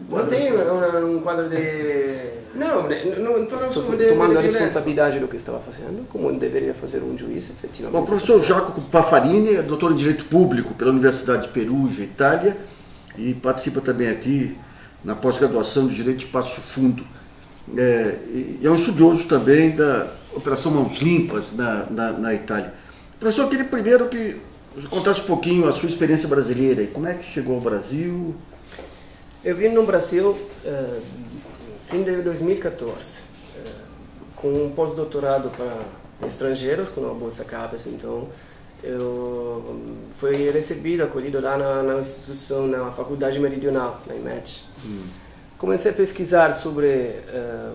Não tem um quadro de... Não tomando a responsabilidade do que estava fazendo, como deveria fazer um juiz, efetivamente. Bom, o professor Jacopo Paffarini é doutor em Direito Público pela Universidade de Perugia, Itália, e participa também aqui na pós-graduação de Direito de Passo Fundo. E é um estudioso também da Operação Mãos Limpas na Itália. Professor, eu queria primeiro que você contasse um pouquinho a sua experiência brasileira e como é que chegou ao Brasil. Eu vim no Brasil fim de 2014, com um pós-doutorado para estrangeiros, com uma bolsa CAPES. Então, eu fui recebido, acolhido lá na instituição, na Faculdade Meridional, na IMET. Comecei a pesquisar sobre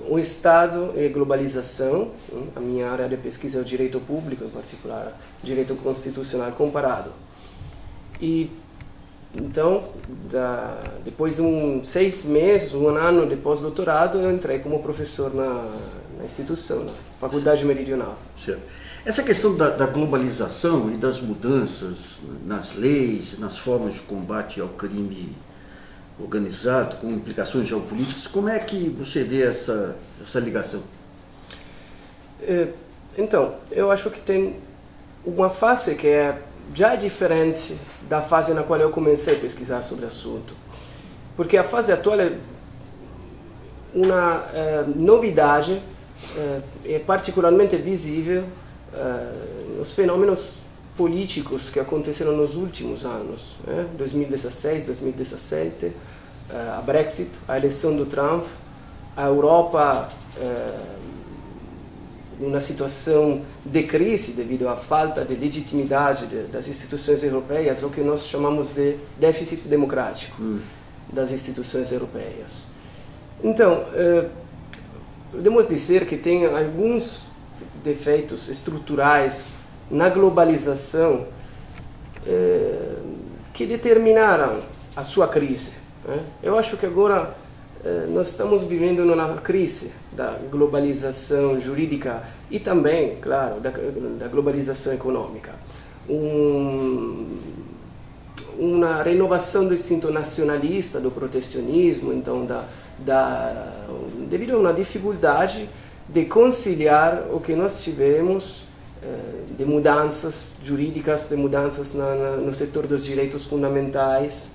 o Estado e globalização. A minha área de pesquisa é o direito público, em particular, direito constitucional comparado. E então, depois de 6 meses, 1 ano de pós-doutorado, eu entrei como professor na instituição, na Faculdade Meridional. Certo. Essa questão da globalização e das mudanças nas leis, nas formas de combate ao crime organizado, com implicações geopolíticas, como é que você vê essa ligação? Então, eu acho que tem uma fase que é já diferente da fase na qual eu comecei a pesquisar sobre o assunto. Porque a fase atual é uma novidade, é particularmente visível nos fenômenos políticos que aconteceram nos últimos anos, 2016, 2017, a Brexit, a eleição do Trump, a Europa numa situação de crise devido à falta de legitimidade das instituições europeias, o que nós chamamos de déficit democrático das instituições europeias. Então, podemos dizer que tem alguns defeitos estruturais na globalização que determinaram a sua crise. Eu acho que agora nós estamos vivendo uma crise da globalização jurídica e também, claro, da globalização econômica. Uma renovação do instinto nacionalista, do protecionismo, então devido a uma dificuldade de conciliar o que nós tivemos de mudanças jurídicas, de mudanças no setor dos direitos fundamentais,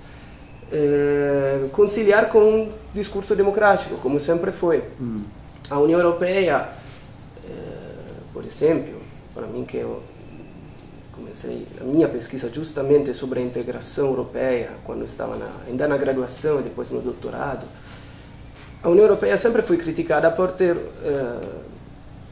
conciliar com um discurso democrático, como sempre foi. A União Europeia, por exemplo, para mim que eu comecei a minha pesquisa justamente sobre a integração europeia, quando estava ainda na graduação e depois no doutorado, a União Europeia sempre foi criticada por ter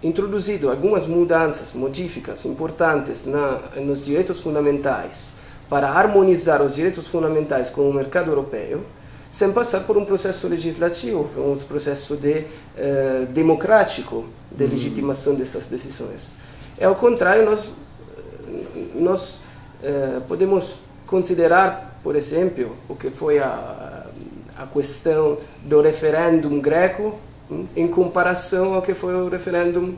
introduzido algumas mudanças, modificas importantes nos direitos fundamentais, para harmonizar os direitos fundamentais com o mercado europeu, sem passar por um processo legislativo, um processo democrático de legitimação dessas decisões. Ao contrário, nós podemos considerar, por exemplo, o que foi a questão do referêndum greco em comparação ao que foi o referêndum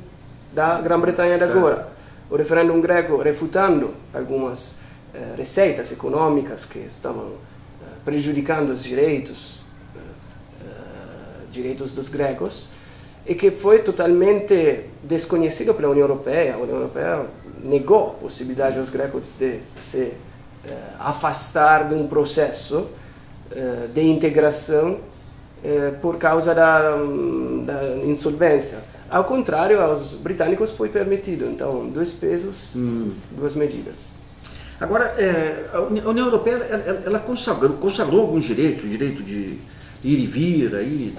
da Grã-Bretanha de agora. O referêndum greco refutando algumas receitas econômicas que estavam prejudicando os direitos dos gregos e que foi totalmente desconhecido pela União Europeia. A União Europeia negou a possibilidade aos gregos de se afastar de um processo de integração por causa da insolvência. Ao contrário, aos britânicos foi permitido. Então, 2 pesos, 2 medidas. Agora, a União Europeia ela consagrou alguns direitos, o direito de ir e vir, aí,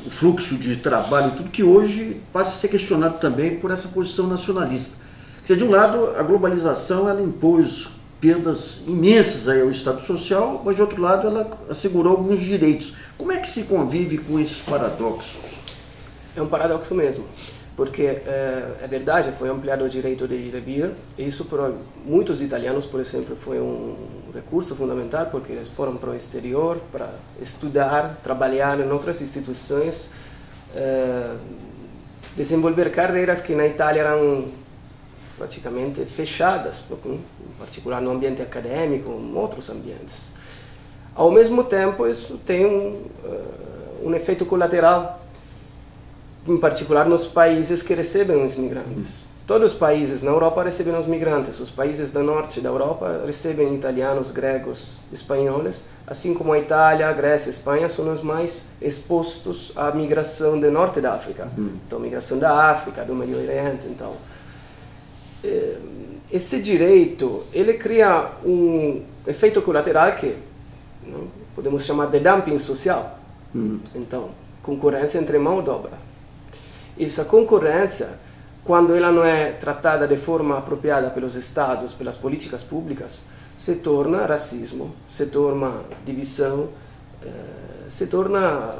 o fluxo de trabalho, tudo que hoje passa a ser questionado também por essa posição nacionalista. Quer dizer, de um lado, a globalização ela impôs perdas imensas aí ao Estado Social, mas de outro lado ela assegurou alguns direitos. Como é que se convive com esses paradoxos? É um paradoxo mesmo. Porque é verdade, foi ampliado o direito de ir e vir, e isso para muitos italianos, por exemplo, foi um recurso fundamental, porque eles foram para o exterior para estudar, trabalhar em outras instituições, desenvolver carreiras que na Itália eram praticamente fechadas, em particular no ambiente acadêmico, em outros ambientes. Ao mesmo tempo, isso tem um efeito colateral, em particular nos países que recebem os imigrantes. Todos os países na Europa recebem os migrantes. Os países do norte da Europa recebem italianos, gregos, espanhóis, assim como a Itália, a Grécia, a Espanha são os mais expostos à migração do norte da África. Então, migração da África, do Medio Oriente, então. Esse direito, ele cria um efeito colateral que podemos chamar de dumping social. Então, concorrência entre mão e obra. Essa concorrência, quando ela não é tratada de forma apropriada pelos estados, pelas políticas públicas, se torna racismo, se torna divisão, se torna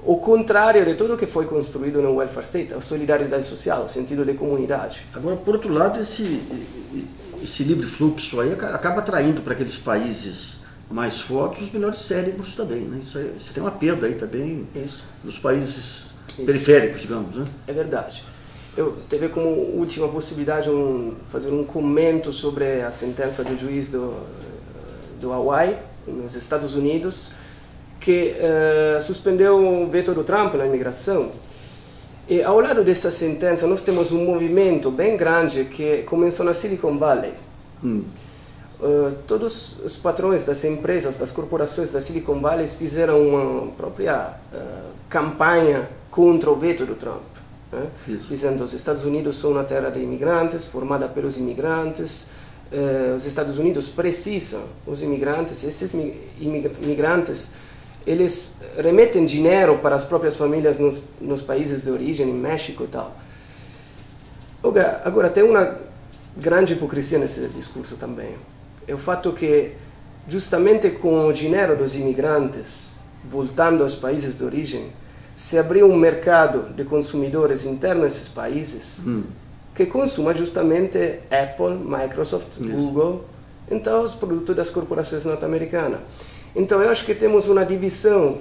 o contrário de tudo que foi construído no welfare state, a solidariedade social, o sentido de comunidade. Agora, por outro lado, esse livre fluxo aí acaba atraindo para aqueles países mais fortes os melhores cérebros também, né? Isso tem uma perda aí também nos países periféricos, digamos, né? É verdade. Eu tive como última possibilidade fazer um comento sobre a sentença do juiz do Hawaii, nos Estados Unidos, que suspendeu o veto do Trump na imigração. E ao lado dessa sentença nós temos um movimento bem grande que começou na Silicon Valley. Todos os patrões das empresas, das corporações da Silicon Valley fizeram uma própria campanha contra o veto do Trump, dizendo que os Estados Unidos são uma terra de imigrantes, formada pelos imigrantes, os Estados Unidos precisam os imigrantes, esses imigrantes eles remetem dinheiro para as próprias famílias nos países de origem, em México e tal. Agora, tem uma grande hipocrisia nesse discurso também. É o fato que, justamente com o dinheiro dos imigrantes voltando aos países de origem, se abriu um mercado de consumidores internos nesses países que consuma justamente Apple, Microsoft, Google, então os produtos das corporações norte-americanas. Então eu acho que temos uma divisão,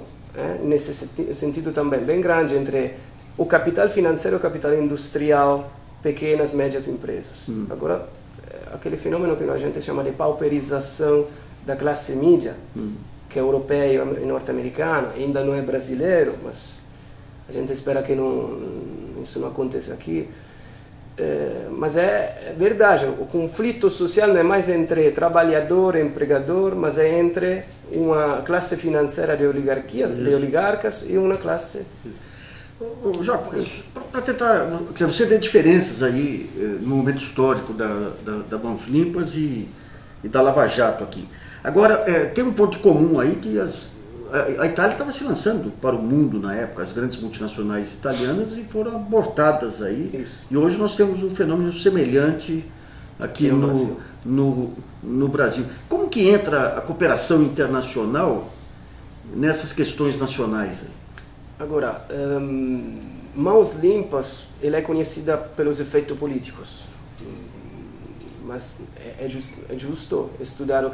nesse sentido também, bem grande entre o capital financeiro e o capital industrial, pequenas e médias empresas. Agora, aquele fenômeno que a gente chama de pauperização da classe média, que é europeia e norte-americana, ainda não é brasileiro, mas a gente espera que isso não aconteça aqui. Mas é verdade, o conflito social não é mais entre trabalhador e empregador, mas é entre uma classe financeira de oligarcas e uma classe... Para tentar, você vê diferenças aí no momento histórico da Mãos Limpas e da Lava Jato aqui. Agora, tem um ponto comum aí que a Itália estava se lançando para o mundo na época, as grandes multinacionais italianas, e foram abortadas aí. Isso. E hoje nós temos um fenômeno semelhante aqui no Brasil. Como que entra a cooperação internacional nessas questões nacionais aí? Agora, Mãos Limpas, ela é conhecida pelos efeitos políticos, mas é justo estudar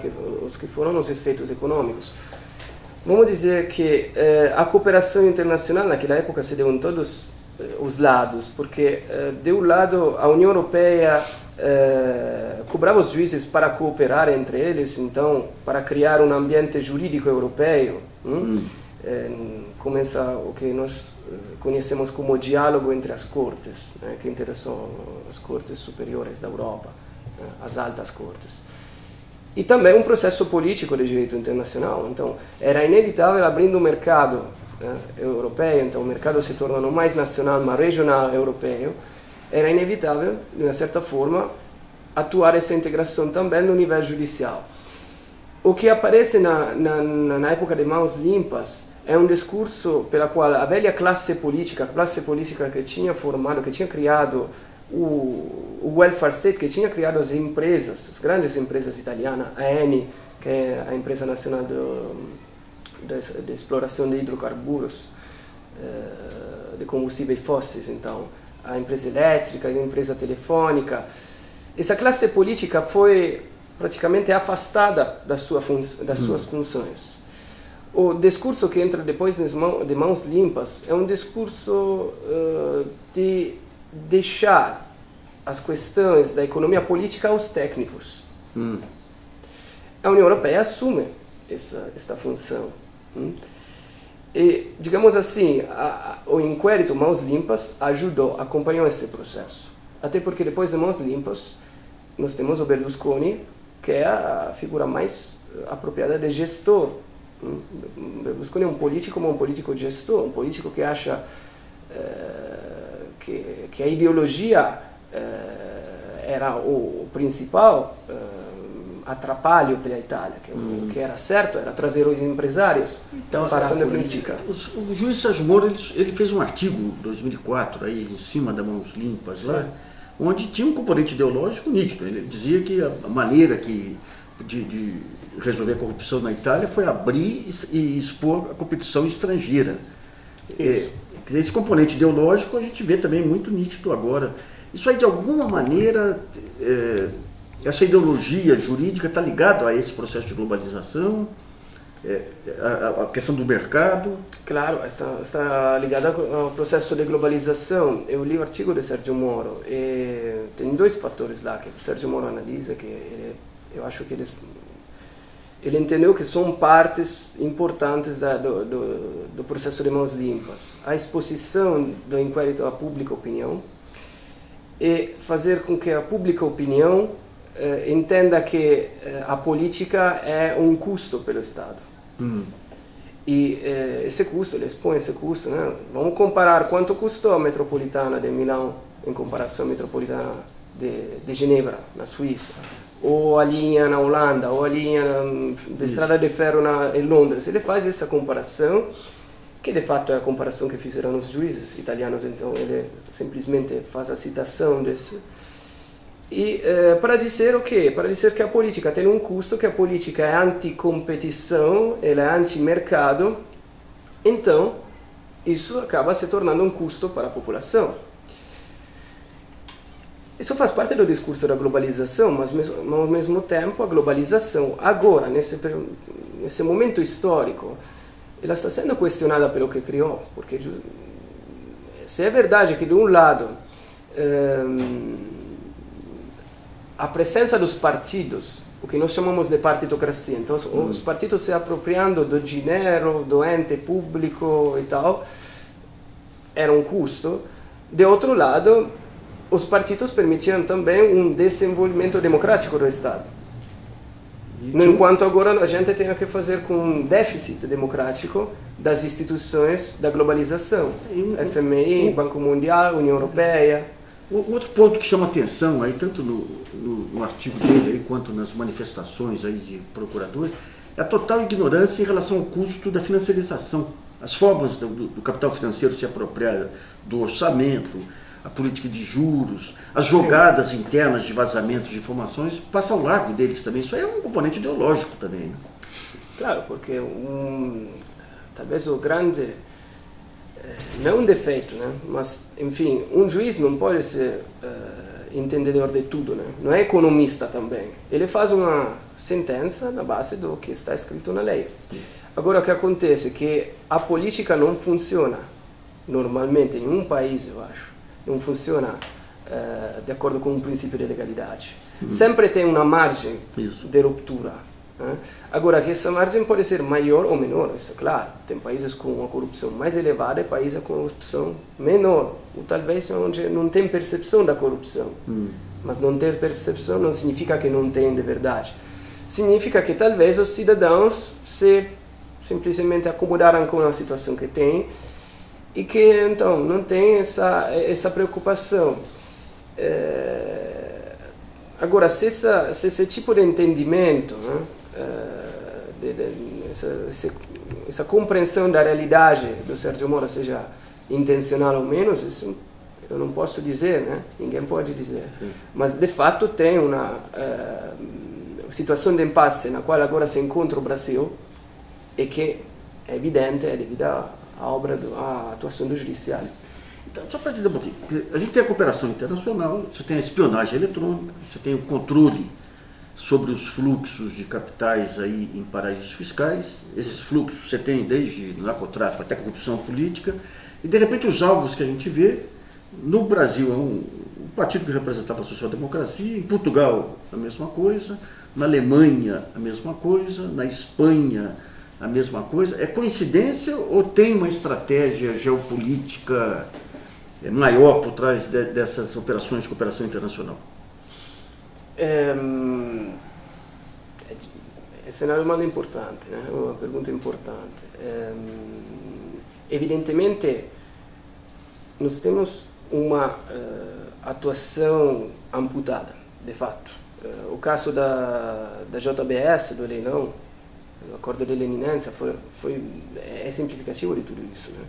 os que foram os efeitos econômicos. Vamos dizer que a cooperação internacional naquela época se deu em todos os lados, porque de um lado a União Europeia cobrava os juízes para cooperar entre eles, então para criar um ambiente jurídico europeu. Começa o que nós conhecemos como diálogo entre as cortes, que interessam as cortes superiores da Europa, as altas cortes. E também um processo político de direito internacional. Então, era inevitável, abrindo o mercado europeu, então o mercado se torna não mais nacional, mas regional europeu, era inevitável, de uma certa forma, atuar essa integração também no nível judicial. O que aparece na época de Mãos Limpas é um discurso pela qual a velha classe política que tinha formado, que tinha criado o welfare state, que tinha criado as empresas, as grandes empresas italianas, a Eni, que é a empresa nacional de exploração de hidrocarburos, de combustíveis fósseis, então, a empresa elétrica, a empresa telefônica. Essa classe política foi praticamente afastada das suas funções. O discurso que entra depois de Mãos Limpas é um discurso de deixar as questões da economia política aos técnicos. A União Europeia assume esta função. E, digamos assim, o inquérito Mãos Limpas acompanhou esse processo. Até porque depois de Mãos Limpas, nós temos o Berlusconi, que é a figura mais apropriada de gestor. Berlusconi é um político, mas um político gestor, um político que acha que a ideologia era o principal atrapalho para a Itália, que o que era certo era trazer os empresários então, para a ação política. O juiz Sérgio Moro ele fez um artigo em 2004 aí em cima da Mãos Limpas lá, onde tinha um componente ideológico nítido. Ele dizia que a maneira de resolver a corrupção na Itália foi abrir e expor a competição estrangeira. Esse componente ideológico a gente vê também muito nítido agora. Isso aí, de alguma maneira, essa ideologia jurídica está ligada a esse processo de globalização, a questão do mercado? Claro, está ligada ao processo de globalização. Eu li o artigo de Sérgio Moro e tem dois fatores lá que o Sérgio Moro analisa, que eu acho que ele entendeu que são partes importantes do processo de Mãos Limpas. A exposição do inquérito à pública opinião e fazer com que a pública opinião entenda que a política é um custo pelo Estado. E esse custo, ele expõe esse custo, né? Vamos comparar quanto custou a metropolitana de Milão em comparação à metropolitana de Genebra, na Suíça, ou a linha na Holanda, ou a linha da estrada de ferro em Londres. Ele faz essa comparação, que de fato é a comparação que fizeram os juízes italianos, então ele simplesmente faz a citação desse. E para dizer o quê? Para dizer que a política tem um custo, que a política é anticompetição, ela é antimercado, então isso acaba se tornando um custo para a população. Isso faz parte do discurso da globalização, mas ao mesmo tempo a globalização, agora, nesse momento histórico, ela está sendo questionada pelo que criou, porque se é verdade que de um lado a presença dos partidos, o que nós chamamos de partitocracia, então os partidos se apropriando do dinheiro, do ente público e tal, era um custo. De outro lado, os partidos permitiam também um desenvolvimento democrático do Estado. Enquanto agora a gente tem que fazer com um déficit democrático das instituições da globalização, FMI, Banco Mundial, União Europeia. Outro ponto que chama atenção, aí, tanto no artigo dele aí, quanto nas manifestações aí de procuradores, é a total ignorância em relação ao custo da financiarização. As formas do capital financeiro se apropriar do orçamento, a política de juros, as jogadas internas de vazamentos de informações, passa ao largo deles também. Isso aí é um componente ideológico também, né? Claro, porque talvez o grande... não é um defeito, né? Mas, enfim, um juiz não pode ser entendedor de tudo, né? Não é economista também. Ele faz uma sentença na base do que está escrito na lei. Agora, o que acontece é que a política não funciona normalmente em um país, eu acho. Não funciona de acordo com o princípio de legalidade. Sempre tem uma margem de ruptura. Agora, que essa margem pode ser maior ou menor, isso é claro. Tem países com uma corrupção mais elevada e países com corrupção menor. Ou talvez onde não tem percepção da corrupção. Mas não ter percepção não significa que não tem de verdade. Significa que talvez os cidadãos se simplesmente acomodaram com a situação que tem e que então não tem essa preocupação. Agora, se esse tipo de entendimento, né, essa compreensão da realidade do Sérgio Moro seja intencional ou menos, isso eu não posso dizer, né? Ninguém pode dizer. Mas, de fato, tem uma situação de impasse na qual agora se encontra o Brasil e que é evidente, é devido à atuação do judiciário. Então, só para dizer um pouquinho, a gente tem a cooperação internacional, você tem a espionagem eletrônica, você tem o controle sobre os fluxos de capitais aí em paraísos fiscais. Esses fluxos você tem desde narcotráfico até corrupção política, e de repente os alvos que a gente vê no Brasil é um partido que representava a social-democracia, em Portugal a mesma coisa, na Alemanha a mesma coisa, na Espanha a mesma coisa. É coincidência ou tem uma estratégia geopolítica maior por trás dessas operações de cooperação internacional? Essa é uma domanda importante, né? Uma pergunta importante. Evidentemente, nós temos uma atuação amputada, de fato. O caso da JBS, do leilão, o acordo de leniência, é exemplificativo de tudo isso, né?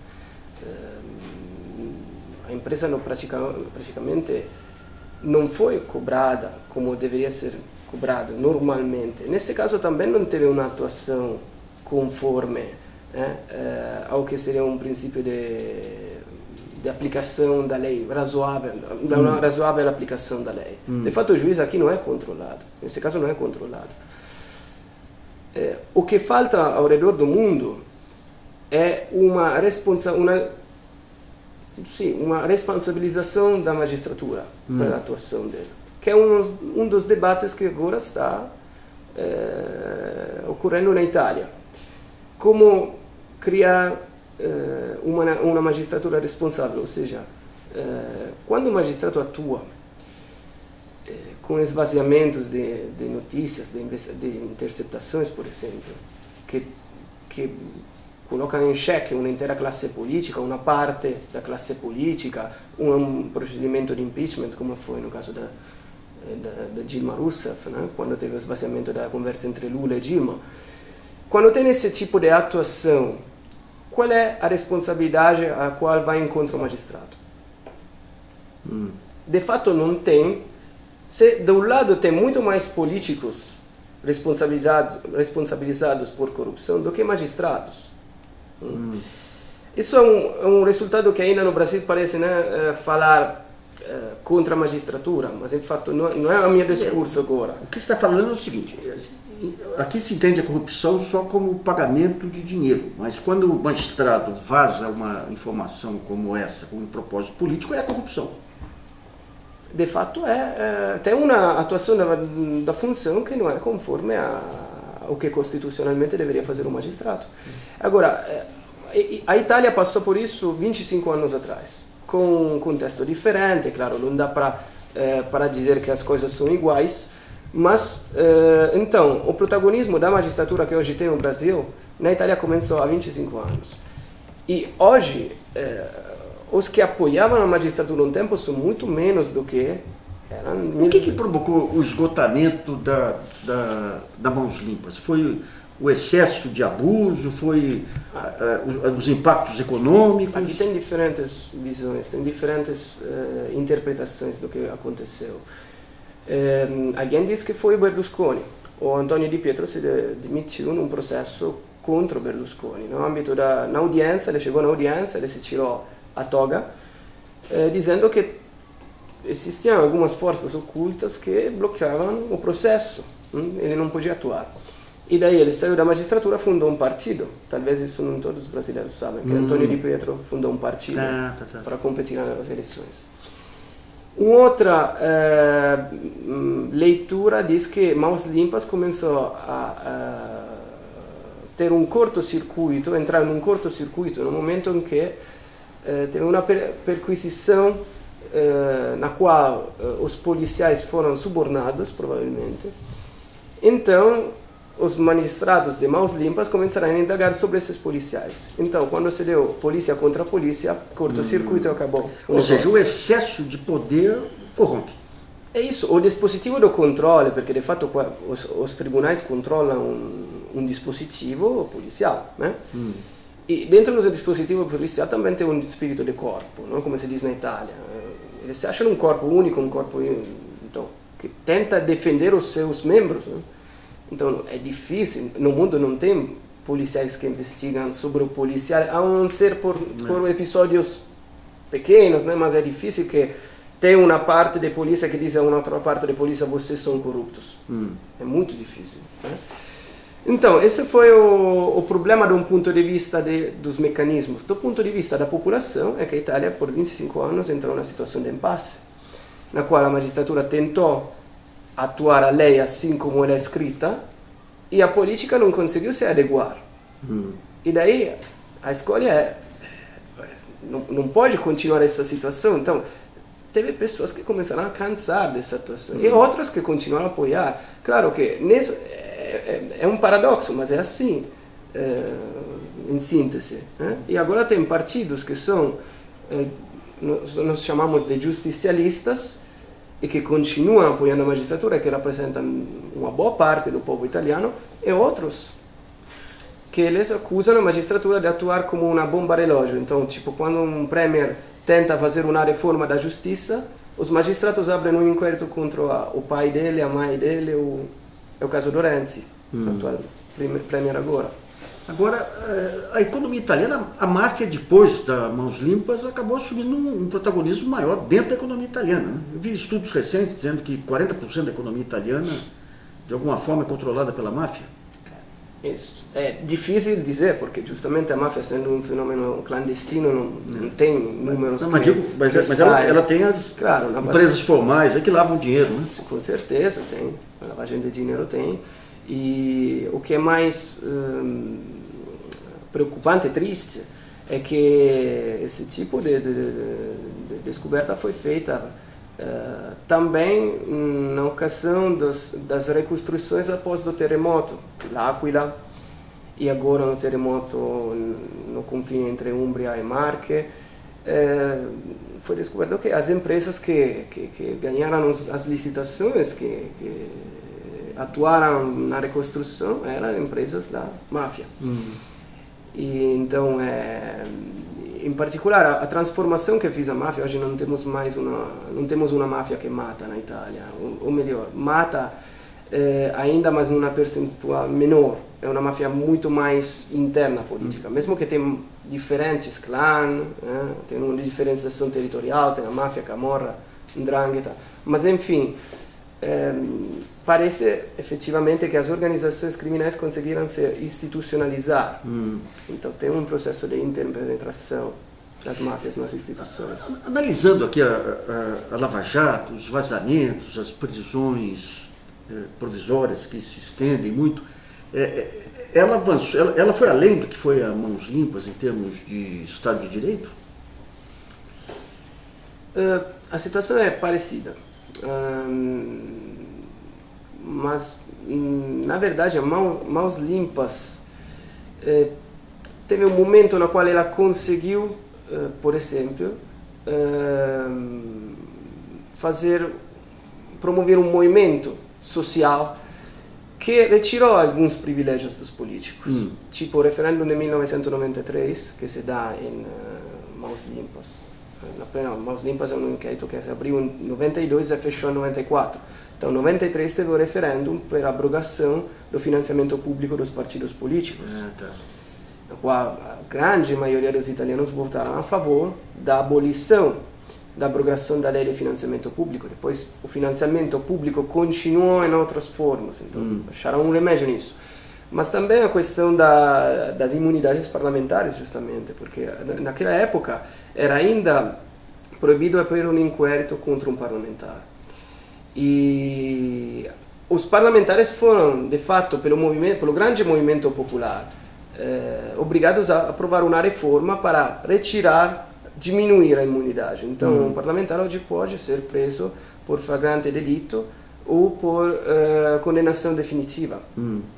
A empresa praticamente não foi cobrada como deveria ser cobrado normalmente. Nesse caso também não teve uma atuação conforme ao que seria um princípio de aplicação da lei, razoável, uma razoável aplicação da lei. De fato, o juiz aqui não é controlado, nesse caso não é controlado. O que falta ao redor do mundo é uma responsabilização da magistratura pela atuação dele, que é um dos debates que agora está ocorrendo na Itália. Como criar uma magistratura responsável, ou seja, quando o magistrado atua com esvaziamentos de notícias, de interceptações, por exemplo, que colocam em xeque uma inteira classe política, uma parte da classe política, um procedimento de impeachment, como foi no caso da Dilma Rousseff, né? Quando teve o esvaziamento da conversa entre Lula e Dilma. Quando tem esse tipo de atuação, qual é a responsabilidade a qual vai encontrar o magistrado? De fato, não tem. Se de um lado tem muito mais políticos responsabilizados por corrupção do que magistrados. Isso é um resultado que ainda no Brasil parece, né, falar contra a magistratura, mas de fato não é o meu discurso agora. O que você está falando é o seguinte: aqui se entende a corrupção só como pagamento de dinheiro, mas quando o magistrado vaza uma informação como essa, com um propósito político, é a corrupção. De fato, tem uma atuação da função que não é conforme ao que constitucionalmente deveria fazer o magistrado. Agora, a Itália passou por isso 25 anos atrás, com um contexto diferente, claro, não dá para dizer que as coisas são iguais, mas, então, o protagonismo da magistratura que hoje tem no Brasil, na Itália começou há 25 anos. E hoje, os que apoiavam a magistratura um tempo são muito menos do que eram. O que provocou o esgotamento da Mãos Limpas? Foi o excesso de abuso? Foi os impactos econômicos? Aqui tem diferentes visões, tem diferentes interpretações do que aconteceu. Alguém diz que foi Berlusconi. O Antonio Di Pietro se demitiu num processo contra o Berlusconi. No âmbito na audiência, ele chegou na audiência, ele se tirou a toga, dizendo que existiam algumas forças ocultas que bloqueavam o processo, ele não podia atuar. E daí ele saiu da magistratura, fundou um partido, talvez isso não todos os brasileiros sabem, que Antonio Di Pietro fundou um partido para competir nas eleições. Uma outra leitura diz que Mãos Limpas começou a ter um curto-circuito, entrar num curto-circuito no momento em que teve uma perquisição na qual os policiais foram subornados, provavelmente. Então, os magistrados de Mãos Limpas começaram a indagar sobre esses policiais. Então, quando se deu polícia contra polícia, curto-circuito acabou. Ou seja, o excesso de poder corrompe. É isso, o dispositivo do controle, porque de fato os tribunais controlam um dispositivo policial, né? E dentro do dispositivo policial também tem um espírito de corpo, não? Como se diz na Itália. Eles se acham um corpo único, um corpo então, que tenta defender os seus membros, né? Então é difícil, no mundo não tem policiais que investigam sobre o policial, a não ser por episódios pequenos, né? Mas é difícil que tem uma parte de polícia que diz a uma outra parte de polícia vocês são corruptos. É muito difícil, né? Então, esse foi o problema de um ponto de vista dos mecanismos. Do ponto de vista da população, é que a Itália, por 25 anos, entrou numa situação de impasse, na qual a magistratura tentou atuar a lei assim como ela é escrita, e a política não conseguiu se adequar. E daí a escolha não pode continuar essa situação. Então, teve pessoas que começaram a cansar dessa situação e outras que continuaram a apoiar. Claro que é um paradoxo, mas é assim, em síntese. Né? E agora tem partidos que são, nós chamamos de justicialistas, e que continuam apoiando a magistratura, que representam uma boa parte do povo italiano, e outros que eles acusam a magistratura de atuar como uma bomba relógio. Então, tipo, quando um premier tenta fazer uma reforma da justiça, os magistrados abrem um inquérito contra o pai dele, a mãe dele, é o caso do Renzi, atual premier agora. Agora, a economia italiana, a máfia, depois da Mãos Limpas, acabou assumindo um protagonismo maior dentro da economia italiana. Né? Eu vi estudos recentes dizendo que 40% da economia italiana, de alguma forma, é controlada pela máfia. Isso. É difícil dizer, porque justamente a máfia, sendo um fenômeno clandestino, não tem números Mas ela tem as empresas formais, que lavam dinheiro, né? Com certeza tem, a lavagem de dinheiro tem. E o que é mais preocupante e triste é que esse tipo de descoberta foi feita também na ocasião das reconstruções após o terremoto, L'Aquila, e agora no terremoto no confine entre Umbria e Marche. Foi descoberto que as empresas que ganharam as licitações, que atuaram na reconstrução, eram empresas da máfia. E então, em particular, a transformação que fez a máfia, hoje não temos uma máfia que mata na Itália, ou melhor, mata ainda, mas numa percentual menor. É uma máfia muito mais interna política, mesmo que tem diferentes clãs, tem uma diferenciação territorial, tem a máfia, Camorra, 'Ndrangheta, mas enfim, parece efetivamente que as organizações criminais conseguiram se institucionalizar. Então tem um processo de interpenetração das máfias nas instituições. Analisando aqui a Lava Jato, os vazamentos, as prisões provisórias que se estendem muito, ela avançou, ela foi além do que foi a Mãos Limpas em termos de Estado de Direito? A situação é parecida. Mas, na verdade, a Mãos Limpas teve um momento no qual ela conseguiu, por exemplo, promover um movimento social que retirou alguns privilégios dos políticos, tipo o referendo de 1993, que se dá em Mãos Limpas. Mãos Limpas é um inquérito que se abriu em 92 e fechou em 94. Então, em 93 teve o referendo para a abrogação do financiamento público dos partidos políticos, no qual a grande maioria dos italianos votaram a favor da abolição, da abrogação da lei de financiamento público. Depois, o financiamento público continuou em outras formas, então acharam um remédio nisso. Mas também a questão das imunidades parlamentares, justamente, porque naquela época era ainda proibido abrir um inquérito contra um parlamentar. E os parlamentares foram, de fato, pelo grande movimento popular, obrigados a aprovar uma reforma para diminuir a imunidade. Então, um parlamentar hoje pode ser preso por flagrante delito ou por condenação definitiva.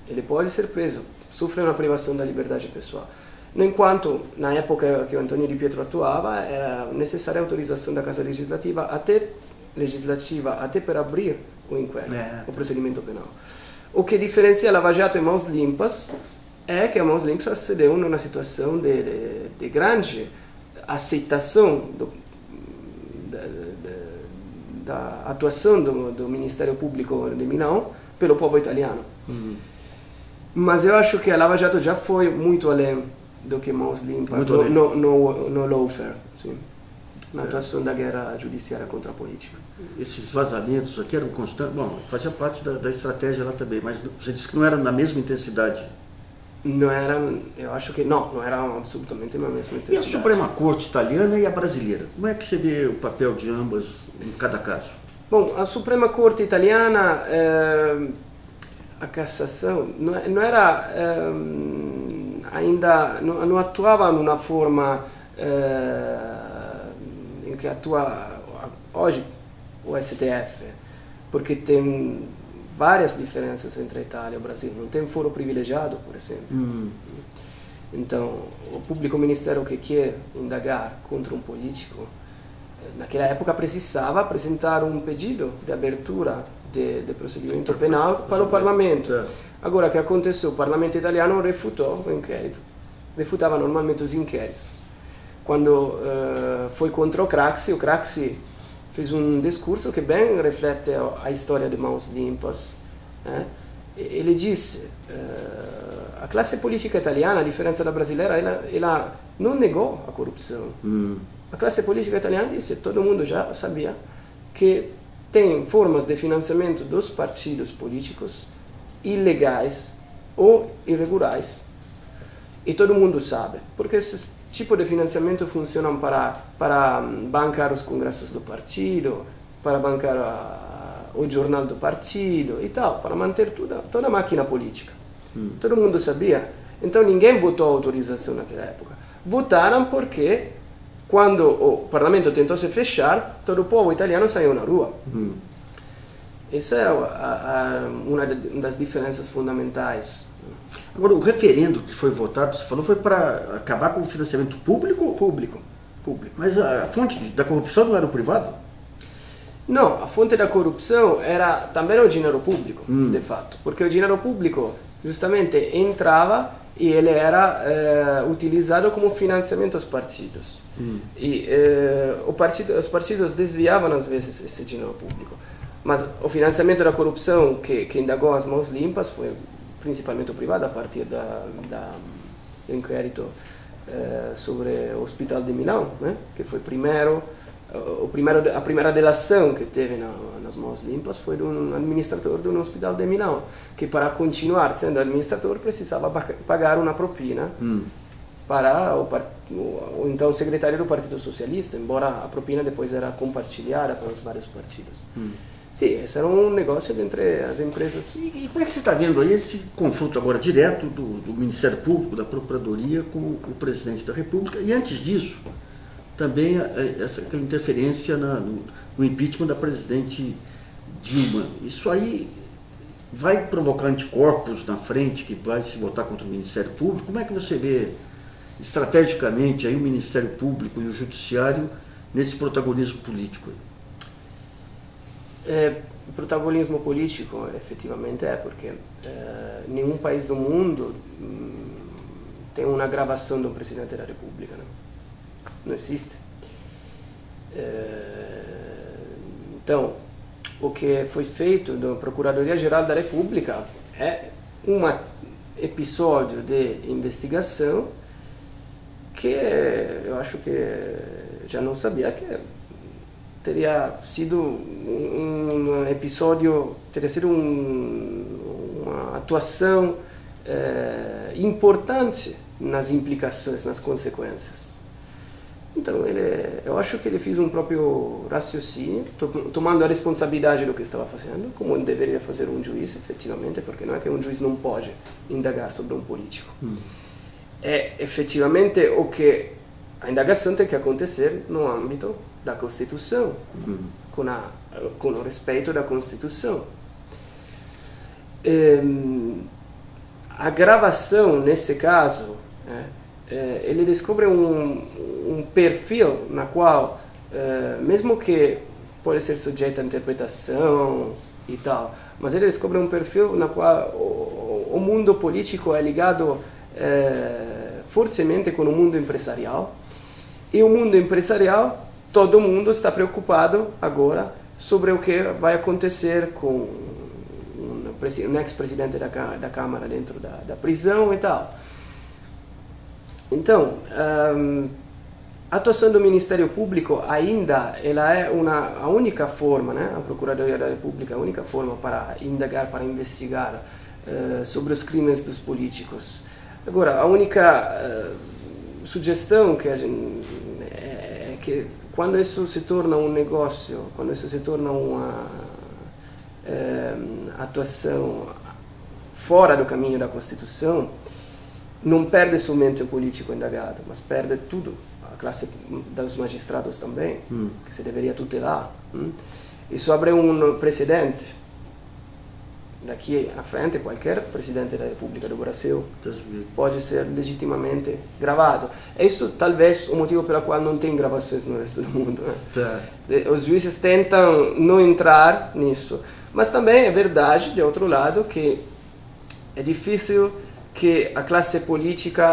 Ele pode ser preso, sofre uma privação da liberdade pessoal. No enquanto, na época que o Antonio Di Pietro atuava, era necessária a autorização da Casa Legislativa até para abrir o inquérito, o procedimento penal. O que diferencia a Lava Jato e Mãos Limpas é que a Mãos Limpas se deu numa situação de grande aceitação da atuação do Ministério Público de Milão pelo povo italiano. Mas eu acho que a Lava Jato já foi muito além do que Mãos Limpas no lawfare, sim, na atuação da guerra judiciária contra a política. Esses vazamentos aqui eram constantes? Bom, fazia parte da estratégia lá também, mas você disse que não era na mesma intensidade. Não era, eu acho que não era absolutamente na mesma intensidade. E a Suprema Corte italiana e a brasileira? Como é que você vê o papel de ambas em cada caso? Bom, a Suprema Corte italiana, a Cassação, não era ainda, não atuava numa forma em que atua hoje o STF, porque tem várias diferenças entre a Itália e o Brasil. Não tem foro privilegiado, por exemplo. Então, o público ministério que quer indagar contra um político, naquela época precisava apresentar um pedido de abertura de procedimento penal para o parlamento. Agora, o que aconteceu? O parlamento italiano refutou o inquérito. Refutava normalmente os inquéritos. Quando foi contra o Craxi fez um discurso que bem reflete a história de Mãos Limpas. Ele disse, a classe política italiana, a diferença da brasileira, ela não negou a corrupção. A classe política italiana disse, todo mundo já sabia, que tem formas de financiamento dos partidos políticos ilegais ou irregulares. E todo mundo sabe, porque esse tipo de financiamento funciona para bancar os congressos do partido, para bancar o jornal do partido e tal, para manter toda a máquina política. Todo mundo sabia. Então ninguém votou a autorização naquela época. Votaram porque quando o parlamento tentou se fechar, todo o povo italiano saiu na rua. Essa é uma das diferenças fundamentais. Agora, o referendo que foi votado, você falou, foi para acabar com o financiamento público? Público. Mas a fonte da corrupção não era o privado? Não, a fonte da corrupção era também o dinheiro público, de fato. Porque o dinheiro público justamente entrava e ele era utilizado como financiamento aos partidos. E os partidos desviavam às vezes esse dinheiro público. Mas o financiamento da corrupção que indagou as Mãos Limpas foi principalmente o privado, a partir do inquérito sobre o Hospital de Milão, né? Que foi a primeira delação que teve nas Mãos Limpas foi de um administrador do Hospital de Milão, que para continuar sendo administrador precisava pagar uma propina para o então secretário do Partido Socialista, embora a propina depois era compartilhada com os vários partidos. Sim, esse era um negócio entre as empresas. E como é que você está vendo aí esse confronto agora direto do Ministério Público, da Procuradoria com o Presidente da República? E antes disso, também aquela interferência no impeachment da Presidente Dilma. Isso aí vai provocar anticorpos na frente que vai se votar contra o Ministério Público? Como é que você vê estrategicamente aí o Ministério Público e o Judiciário nesse protagonismo político? O protagonismo político, efetivamente, porque nenhum país do mundo tem uma gravação de um presidente da República, né? Não existe. Então, o que foi feito da Procuradoria-Geral da República é um episódio de investigação que eu acho que já não sabia que teria sido um episódio, teria sido uma atuação importante nas implicações, nas consequências. Então, eu acho que ele fez um próprio raciocínio, tomando a responsabilidade do que estava fazendo, como deveria fazer um juiz, efetivamente, porque não é que um juiz não pode indagar sobre um político. Efetivamente, a indagação tem que acontecer no âmbito da Constituição, com o respeito da Constituição. A gravação, nesse caso, ele descobre um perfil na qual, mesmo que pode ser sujeito à interpretação e tal, mas ele descobre um perfil na qual o mundo político é ligado fortemente com o mundo empresarial, e o mundo empresarial, todo mundo está preocupado agora sobre o que vai acontecer com um ex-presidente da Câmara dentro da prisão e tal. Então, a atuação do Ministério Público ainda ela é a única forma, né? A Procuradoria da República é a única forma para indagar, para investigar sobre os crimes dos políticos. Agora, a única sugestão que quando isso se torna um negócio, quando isso se torna uma atuação fora do caminho da Constituição, não perde somente o político indagado, mas perde tudo, a classe dos magistrados também, que se deveria tutelar. Isso abre um precedente. Daqui à frente, qualquer presidente da República do Brasil pode ser legitimamente gravado. Isso talvez o motivo pelo qual não tem gravações no resto do mundo. Né? Os juízes tentam não entrar nisso. Mas também é verdade, de outro lado, que é difícil que a classe política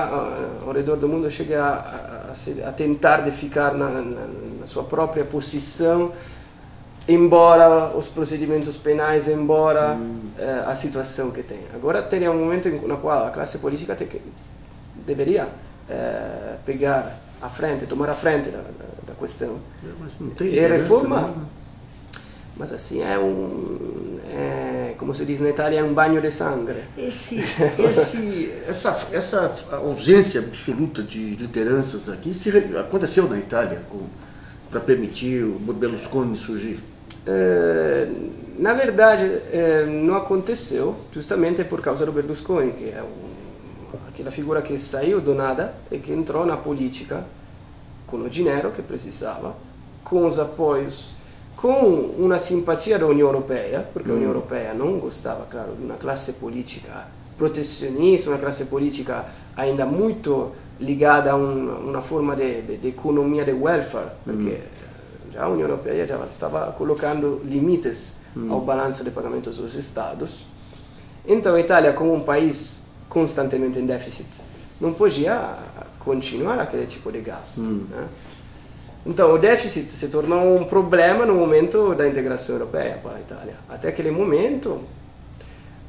ao redor do mundo chegue a tentar de ficar na sua própria posição, embora os procedimentos penais, embora a situação que tem. Agora teria um momento no qual a classe política deveria pegar a frente, tomar a frente da questão. Mas não tem e reforma, né? mas assim como se diz na Itália, é um banho de sangue. Essa ausência absoluta de lideranças aqui aconteceu na Itália para permitir o Berlusconi surgir? Na verdade, não aconteceu justamente por causa do Berlusconi, que é aquela figura que saiu do nada e que entrou na política com o dinheiro que precisava, com os apoios, com uma simpatia da União Europeia, porque a União Europeia não gostava, claro, de uma classe política protecionista, uma classe política ainda muito ligada a uma forma de economia de welfare, porque já a União Europeia já estava colocando limites ao balanço de pagamentos dos Estados. Então a Itália, como um país constantemente em déficit, não podia continuar aquele tipo de gasto. Né? Então o déficit se tornou um problema no momento da integração europeia para a Itália. Até aquele momento,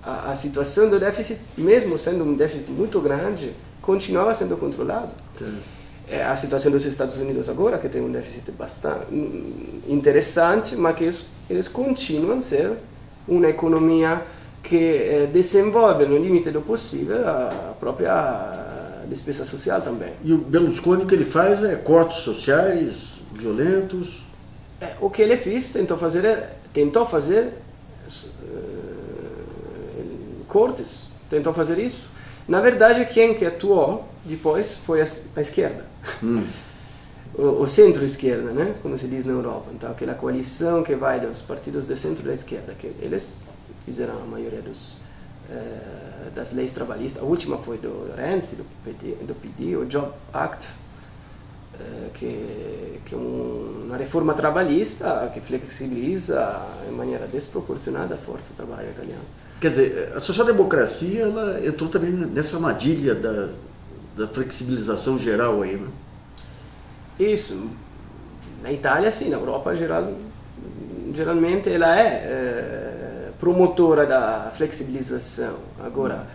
a situação do déficit, mesmo sendo um déficit muito grande, continuava sendo controlado. A situação dos Estados Unidos agora, que tem um déficit bastante interessante, mas que eles continuam a ser uma economia que desenvolve no limite do possível a própria despesa social também. E o Berlusconi, o que ele faz é cortes sociais violentos? O que ele fez, tentou fazer cortes, tentou fazer isso. Na verdade, quem que atuou depois foi a esquerda. O centro-esquerda, né? Como se diz na Europa. Então, aquela coalição que vai dos partidos de centro e da esquerda, que eles fizeram a maioria das leis trabalhistas. A última foi do Renzi, do PD, o Job Act, que é uma reforma trabalhista que flexibiliza de maneira desproporcionada a força de trabalho italiana. Quer dizer, a social-democracia ela entrou também nessa armadilha da flexibilização geral aí, né? Isso. Na Itália, sim. Na Europa, geralmente, ela é promotora da flexibilização. Agora,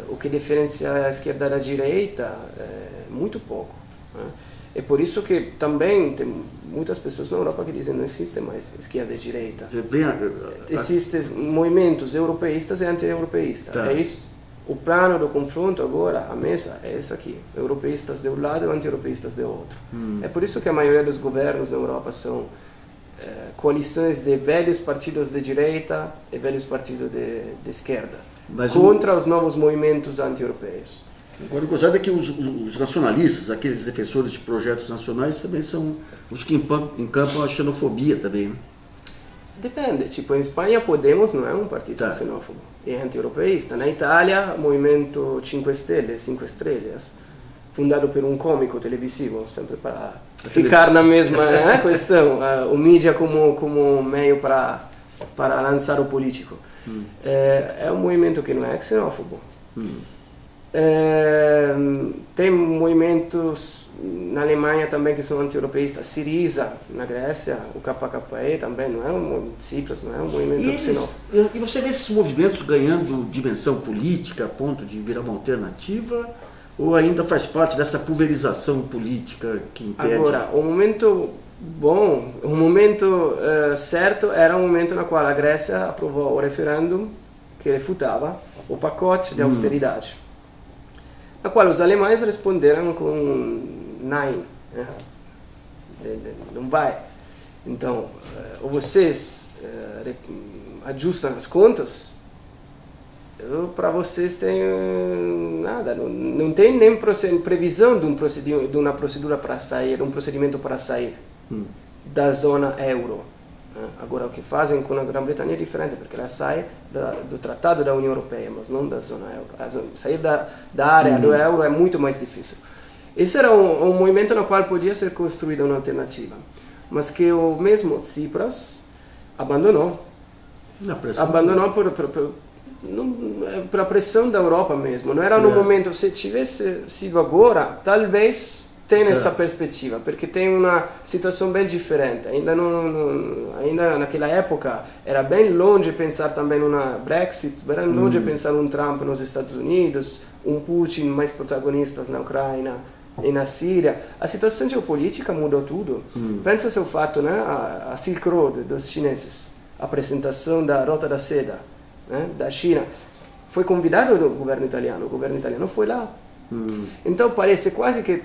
o que diferencia a esquerda da direita é muito pouco. Né? É por isso que também tem muitas pessoas na Europa que dizem que não existe mais esquerda e direita. Existem movimentos europeístas e anti-europeístas. Tá. É isso. O plano do confronto agora, a mesa, é essa aqui. Europeístas de um lado e anti-europeístas de outro. É por isso que a maioria dos governos na Europa são coalições de velhos partidos de direita e velhos partidos de esquerda, contra os novos movimentos anti-europeus. Agora, o gozado é que os nacionalistas, aqueles defensores de projetos nacionais, também são os que encampam a xenofobia também, né? Depende. Tipo, em Espanha, Podemos não é um partido xenófobo, é anti-europeísta. Na Itália, o movimento 5 Estrelas, fundado por um cômico televisivo, sempre para ficar na mesma questão, o mídia como meio para lançar o político. É um movimento que não é xenófobo. Tem movimentos na Alemanha também que são anti-europeístas. Syriza na Grécia, o KKE também não é Tsipras não é um movimento xenófobo. E você vê esses movimentos ganhando dimensão política a ponto de virar uma alternativa, ou ainda faz parte dessa pulverização política que impede? Agora, o momento bom, o momento certo era o momento no qual a Grécia aprovou o referendum que refutava o pacote de austeridade, na qual os alemães responderam com nein. não vai. Então, ou vocês ajustam as contas, para vocês tem nada, não tem nem previsão de uma procedura para sair, um procedimento para sair da zona euro. Agora, o que fazem com a Grã-Bretanha é diferente, porque ela sai do Tratado da União Europeia, mas não da zona euro. Sair da área do euro é muito mais difícil. Esse era um movimento no qual podia ser construída uma alternativa, mas que o mesmo Tsipras abandonou. Abandonou por a pressão da Europa mesmo. Não era no momento, se tivesse sido agora, talvez tenha essa perspectiva, porque tem uma situação bem diferente. Ainda naquela época era bem longe pensar também numa Brexit, bem longe pensar um Trump nos Estados Unidos, um Putin mais protagonistas na Ucrânia e na Síria. A situação geopolítica mudou tudo. Pensa-se o fato, né, a Silk Road dos chineses, a apresentação da Rota da Seda, né, da China, foi convidado o governo italiano foi lá. Então parece quase que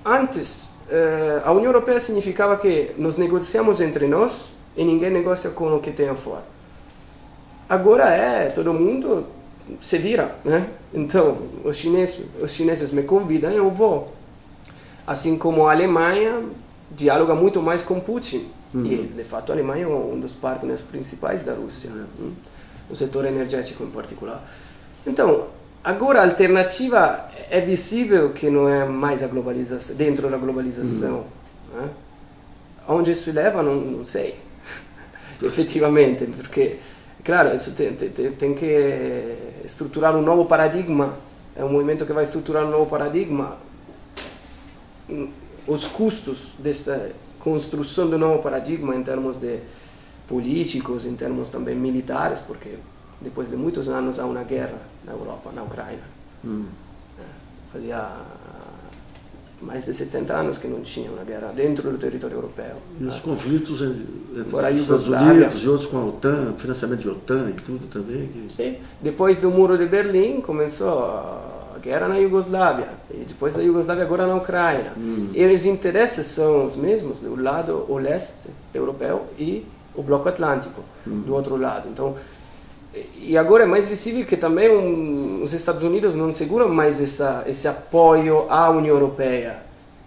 antes a União Europeia significava que nos negociamos entre nós e ninguém negocia com o que tem fora. Agora todo mundo se vira, né? Então os chineses me convidam, eu vou. Assim como a Alemanha dialoga muito mais com Putin. E, de fato, a Alemanha é um dos partners principais da Rússia, no setor energético em particular. Então, agora a alternativa é visível que não é mais a globalização, dentro da globalização. Né? Onde isso leva, não sei, efetivamente, porque, claro, isso tem que estruturar um novo paradigma, é um movimento que vai estruturar um novo paradigma. Os custos desta construção de um novo paradigma em termos de políticos, em termos também militares, porque depois de muitos anos há uma guerra na Europa, na Ucrânia. Fazia mais de 70 anos que não tinha uma guerra dentro do território europeu. E os conflitos entre Agora, os Estados Unidos e outros com a OTAN, financiamento de OTAN e tudo também. Sim. Depois do Muro de Berlim começou a guerra na Iugoslávia, e depois da Iugoslávia agora na Ucrânia. E os interesses são os mesmos, do lado o leste europeu e o bloco atlântico, do outro lado. Então, e agora é mais visível que também os Estados Unidos não seguram mais esse apoio à União Europeia.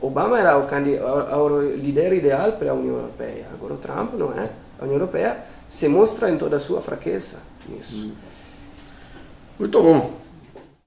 Obama era o líder ideal para a União Europeia, agora o Trump não é. A União Europeia se mostra em toda a sua fraqueza nisso. Muito bom.